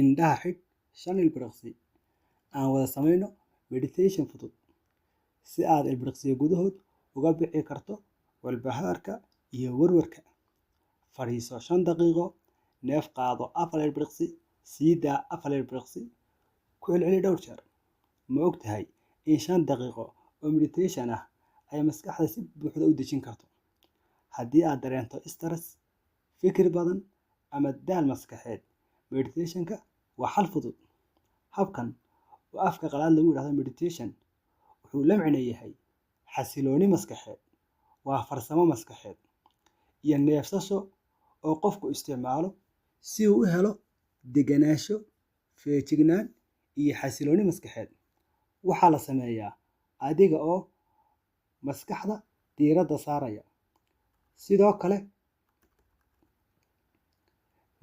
indhaha xidh 5 ilbiriqsi aan wada samayno meditation fudud si aad ilbiriqsiyo gudahood uga bixi karto walbahaarka iyo warwarka. Fadhiiso 5 daqiiqo, neef qaado 4 ilbiriqsi, sii daa 4 ilbiriqsi, ku celceli dhowr jeer. Ma ogtahay in 5 daqiiqo oo meditation ah ay maskaxda si buuxda u dejin karto? Haddii aad dareento stress, fikir badan ama daal maskaxeed, meditation-ka waa xal fudud. Habkan oo afka qalaad lagu yiraahdo meditation wuxuu la micno yahay xasilooni maskaxeed. Waa farsamo maskaxeed iyo neefsasho oo qofku isticmaalo si uu u helo deganaansho, feejignaan iyo xasilooni maskaxeed. Waxaa la sameeyaa adiga oo maskaxda diiradda saaraya, sidoo kale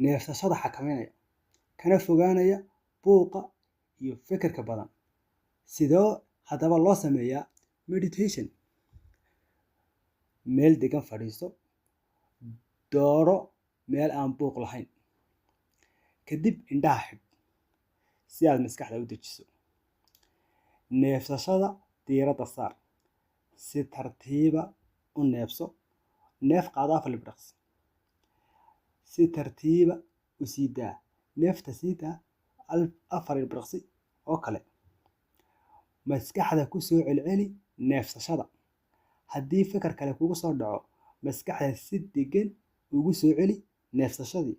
neefsashada xakameynaya, kana fogaanaya buuqa iyo fikirka badan. Sidoo haddaba loo sameeyaa meditation? Meel degan fadhiiso, dooro meel aan buuq lahayn. Kadib indhaha xidh si aad maskaxda u dejiso. Neefsashada diiradda saar. Si tartiiba u neefso. Neef qaado 4 ilbiriqsi. Si tartiiba u sii daa. Neefta sii daa 4 ilbiriqsi oo kale. Maskaxda ku soo celceli neefsashada. Haddii fikir kale kugu soo dhaco, maskaxda si degan ugu soo celi neefsashadii.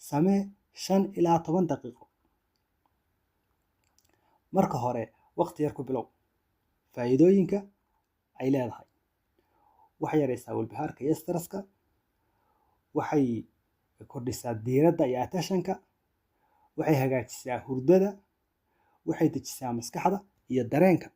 Samee 5 ilaa 10 daqiiqo. Marka hore, waqti yar ku bilow. Faa'iidooyinka ay leedahay: waxay yareysaa walbahaarka iyo stresska, waxay kordhisaa diiradda iyo attention-ka, waxay hagaajisaa hurdada, waxay dejisaa maskaxda iyo dareenka.